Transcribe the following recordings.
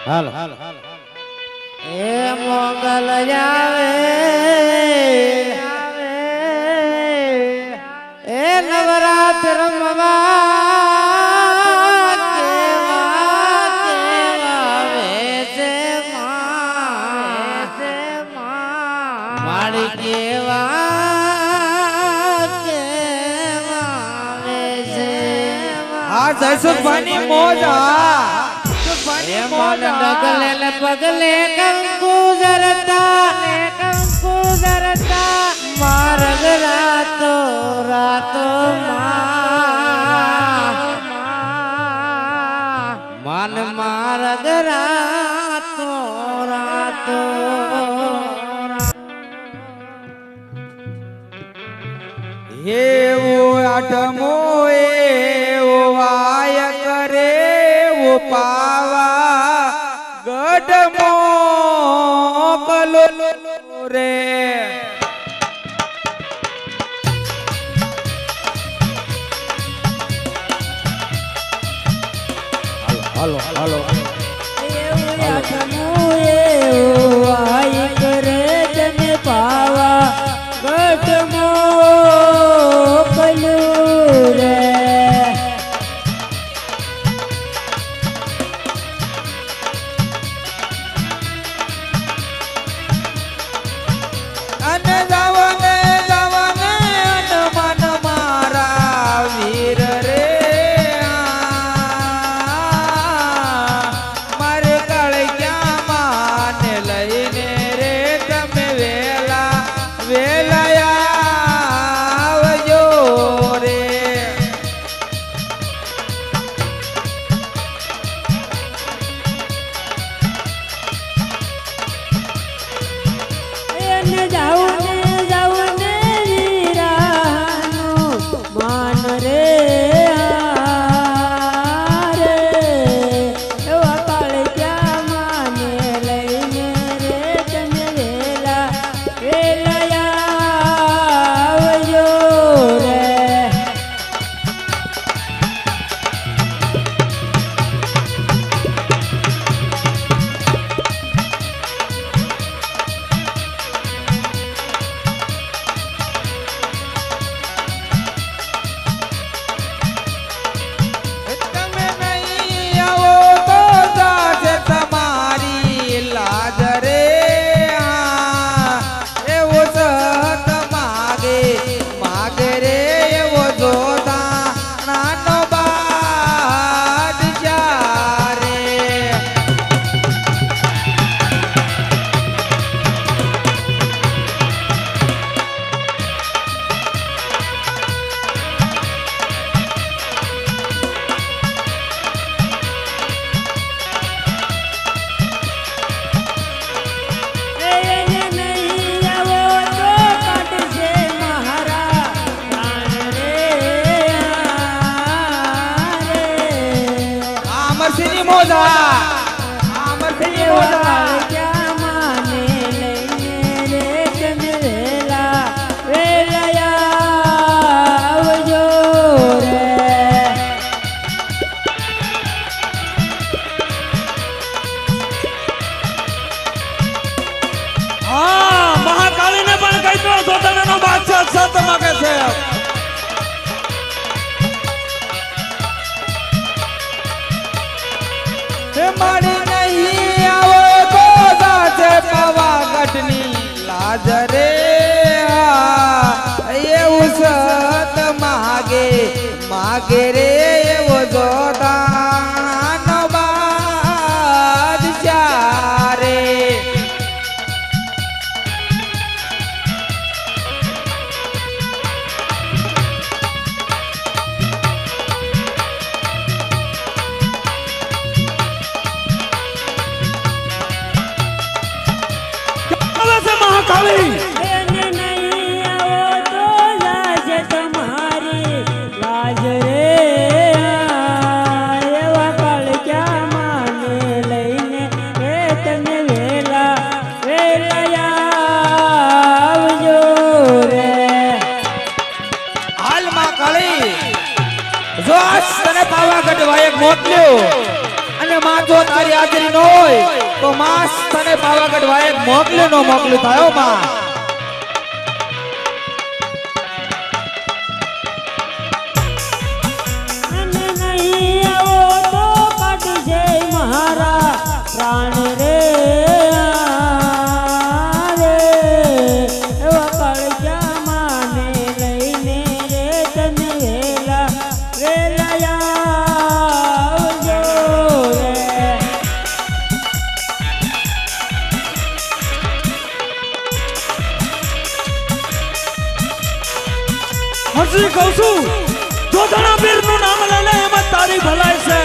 હાલ એ મોગલ જાવે એ નવરાત્ર જયસુખભાઈ મોજા ડગલે પગલે કંકુ જરતા માર્ગ રાતો રાતો માન માર્ગ રાતો રાતો એવો આઠમો એવો વાય કરે વો પાવા ગઢમો કલો રે હાલો હાલો એવું આઠમો એવો વાય કરે તમે પાવા ગઢમો કલો રે મારી નહીં આવો તો સાચે પાવાગઢની લાજ રે એવું સત માગે માગે રે એવો જોતા બાદશાહ રે એને નહીં આવો તો લાજ તમારી લાજ રે એવા કાળ ક્યાં માને લઈને એ તમે વેલા આવજો રે હાલમાં કાળી જો તને પાવાગઢ વાયક મોકલ્યો અને અને માં જો તારી હાજરી ન હોય તો માં તને પાવાગઢ વાયે મોકલે નો મોકલું થયો માં. અને નહીં આવો તો કાઢી છે મારા પ્રાણ રે રે એવા કળજા માને લઈને રે તને વેલા આવજો રે. હજી કહું છું જોધાણા વીર નું નામ લઈને એમાં તારી ભલાઈ છે.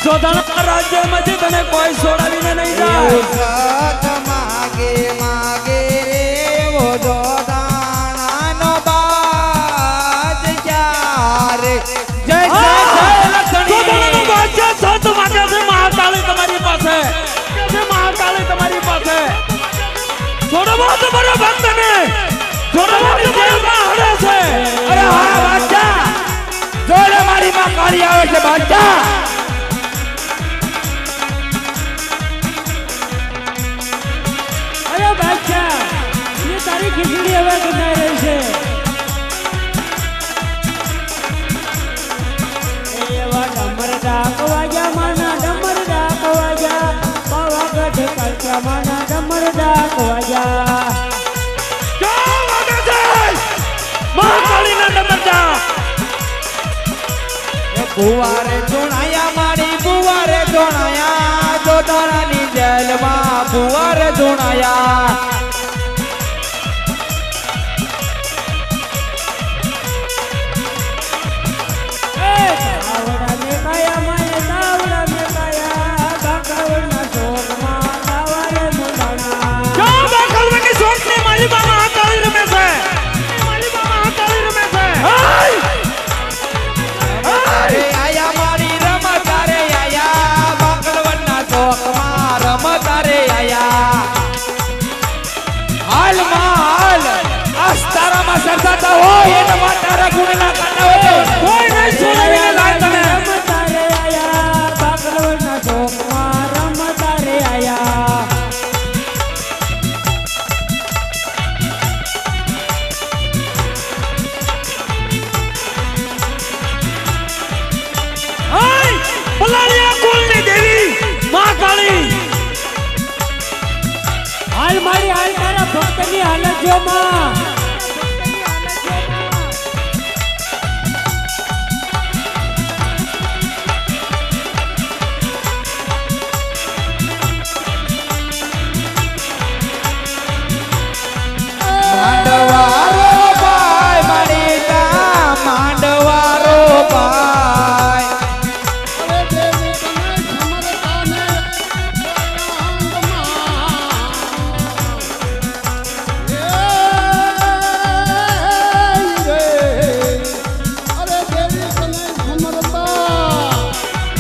જોધાણા રાજ્યમાંથી તને કોઈ છોડાવીને નહીં જાય. સત માગે માગે રે વો જોધાણાનો બાદ ક્યારે. જય જય જય લખણી. જોધાણાનો બાદશાહ સત માગે છે મહાકાળી તમારી પાસે. છે મહાકાળી તમારી પાસે. છોડવો તમારા ભક્તને. છોડવો તમારા હડે છે. અરે હા બાદશાહ જોડે મારી માં કાળી આવે છે બાદશાહ. અરે બાદશાહ એ તારી ખીચડી હવે ગંધાઈ રહી છે. એવા ડમર ડાક વાજા માના ડમર ડાક વાજા પાવાગઢ કળજા માના ડમર ડાક વાજા. ક્યાં વાગે છે મહાકાળીના ડમરજા. બુવારે ધોણાયા મારી બુવારે ધોણાયા જોધાણાની જેલમાં બુવારે ધોણાયા. તાવડા મે કાયા માય તાવડા મે કાયા બાકાવડના શોકમાં તાવારે મુંડાણા. ક્યાં બાકલવાની શોખની માલિબા મહાકાળી રમે છે. માલિબા મહાકાળી રમે છે. અરે આયા મારી રમતારે આયા બાકલવનના ચોકમાં રમતારે આયા. હાલ માં હાલ અસ્તારામાં સરસાતા હોય એને માતારા ગુણના કાંડા હોય કોઈ નહીં છોડાવીને લાય તને. રમતા રે આયા બાકલવડના શોકમાં રમતા રે આયા. પલાળિયા કુલની દેવી મહાકાળી. હાલ મારી હાલ તારા ભક્તની હાલત જો માં. માંડવારો ભાઈ મારી તા માંડવારો ભાઈ.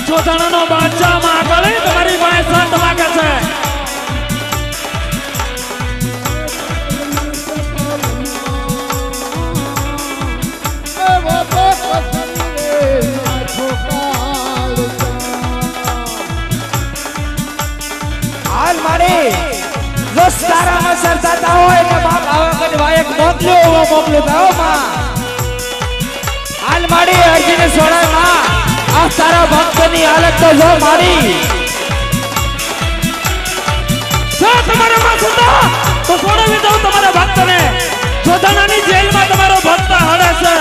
જોધાણાનો બાદશાહ મહાકાળી તમારી પાસે સંત માગે છે. હાલ મારી જો તારામાં સરસાતા હોય ને બાપ પાવાગઢ વાયક મોકલું થયો માં. હાલ મારી અર્જીને છોડાય માં. આ તારા ભક્તની હાલત તો જો મારી. જો તમારા માં સુતા તો છોડાવી દઉં તમારા ભક્તને. જોધાણાની જેલમાં તમારો ભક્ત હડે છે.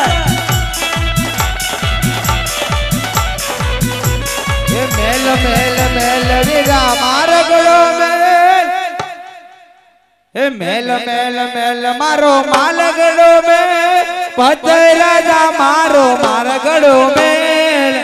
એ મેલ મેલ મેલ વીરા મારો ગળો મેલ. એ મેલ મેલ મેલ મારો માલ ગળો મેલ. પતય રાજા મારો માર ગળો મેલ.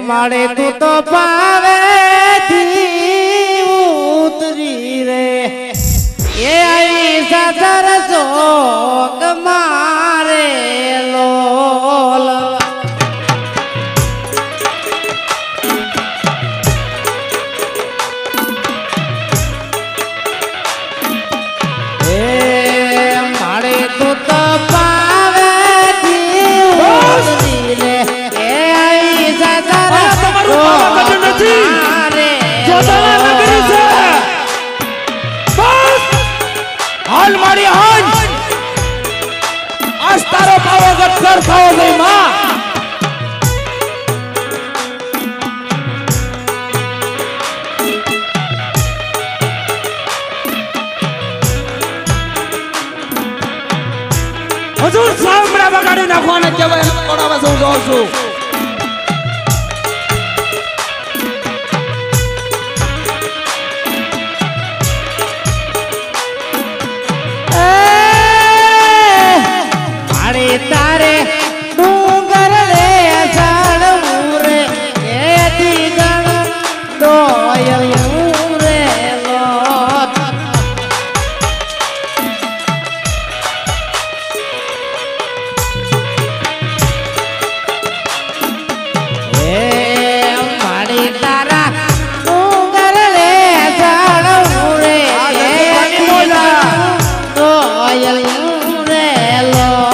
માળે તું તો પાવે થી ઉતરી રે એ આવી સાદર જોગ મારે લોલ બરસાવો છે માં હજુર સાંભળા બગાડી નાખવાને કહેવાય કોડામાં હું જોઉં છું તારે ડુંગર રે ઝાડવું રે એથી ગણ ડોયલું રે લોટ એ મારી તારા ડુંગર રે ઝાડવું રે એથી ગણ ડોયલું રે લોટ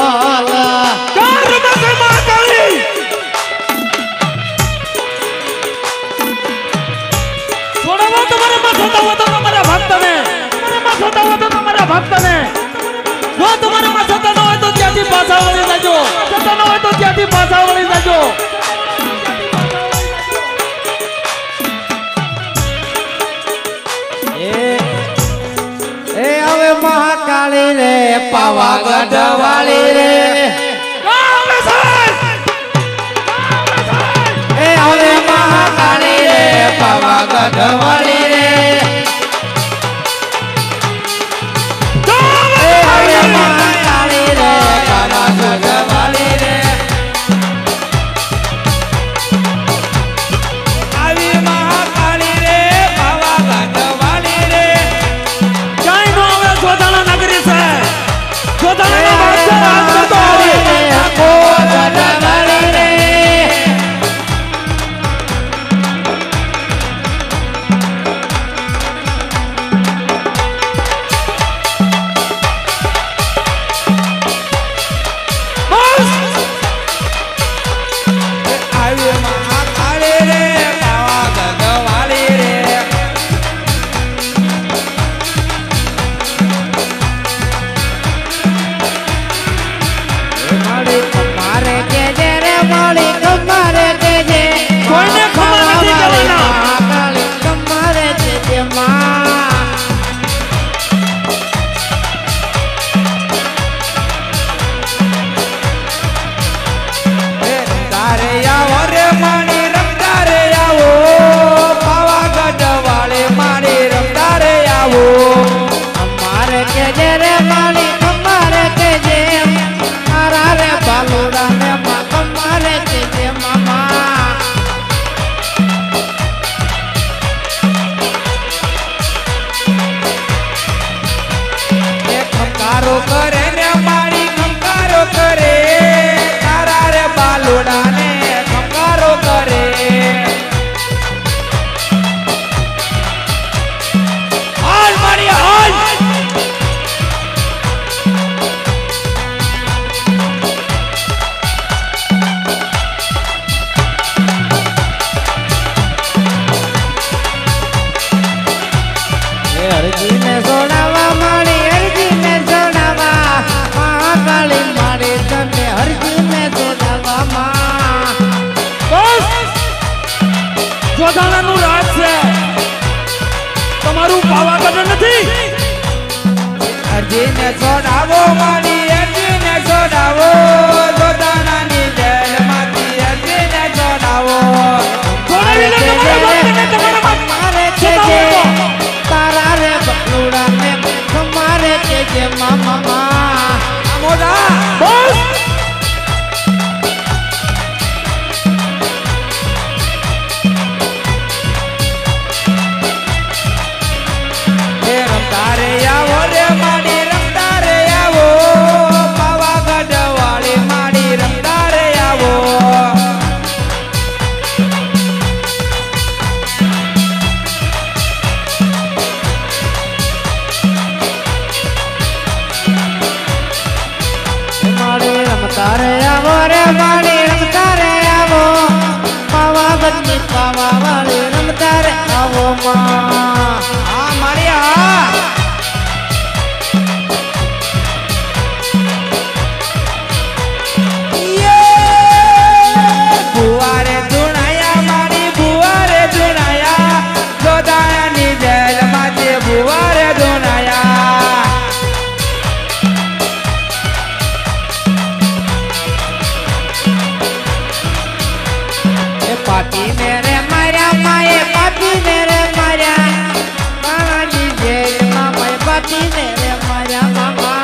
ભક્તને જો તમારામાં સત્તા ન હોય તો ત્યાંથી પાછા વળી જજો સત્તા ન હોય તો ત્યાંથી પાછા વળી જજો એ હવે મહાકાળી રે પાવાગઢ વાળી રે એ હવે મહાકાળી રે પાવાગઢ વાળી રે જોધાણાનું રાજ છે તમારું પાવાગઢ નથી અરજીને છોડાવો મારી અરજીને છોડાવો જોધાણાની જેલમાંથી અરજીને છોડાવો છોડાવીને તમારા મારે છે તારા રે બકુડા ને તમારે છે મામા મોડા બસ રમતારે આવો રે મારી રમતારે આવો પાવાગઢ વાળી પાપી મેરે માર્યા માએ પાપી મેરે માર્યા મામાની જેલમાં માએ પાપી મેરે માર્યા મામા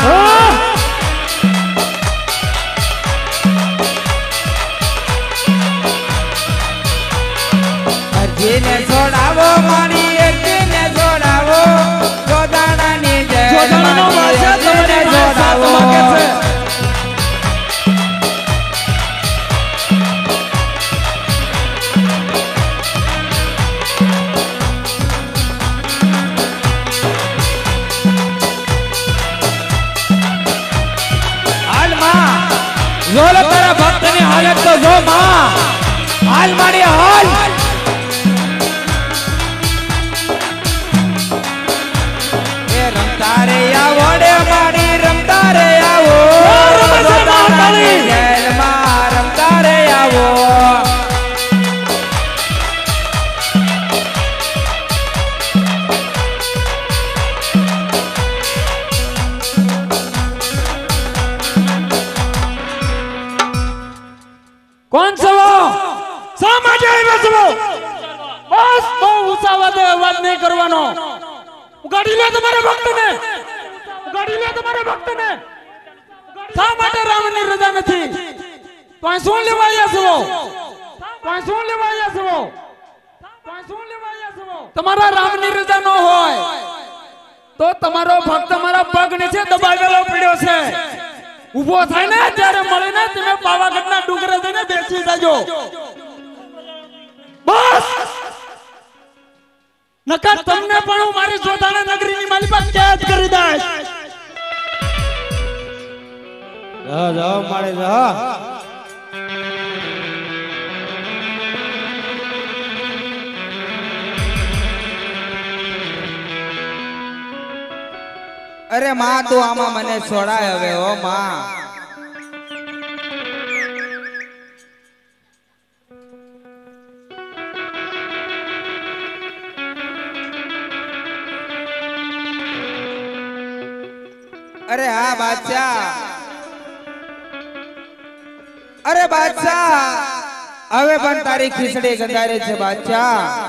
અરજીને છોડાવો મારી અરજીને છોડાવો જોડાણાની જેલમાં અરજીને છોડાવો જોલો તારા ભક્તની હાલત તો જો માં હાલ મારી હાલ એ રમતા રે આવો રે મારી રમતા રે આવો જેલમાં રમતા રે આવો કોણ છો શા માટે આવ્યા છો બસ બહુ ઉસાવાદે અવાજ નહીં કરવાનો ઉગાડી લે તમારા ભક્તને ઉગાડી લે તમારા ભક્તને શા માટે રામની રજા નથી તો શું લેવા આવ્યા છો તો શું લેવા આવ્યા છો તો શું લેવા આવ્યા છો તમારા રામની રજા ન હોય તો તમારો ભક્ત મારા પગ નીચે દબાવેલો પડ્યો છે ઉભો થાય ને ત્યારે મળે ને તમે પાવાગઢના ડુંગરે જઈને બેસી જાજો બસ નકર તમને પણ હું મારી જોધાણા નગરીની માલી પર કેદ કરી દઈશ જાઓ મારે જાઓ અરે માં તું આમાં મને છોડાય હવે ઓ માં અરે હા બાદશાહ અરે બાદશાહ હવે પણ તારી ખીચડી ગંધારે છે બાદશાહ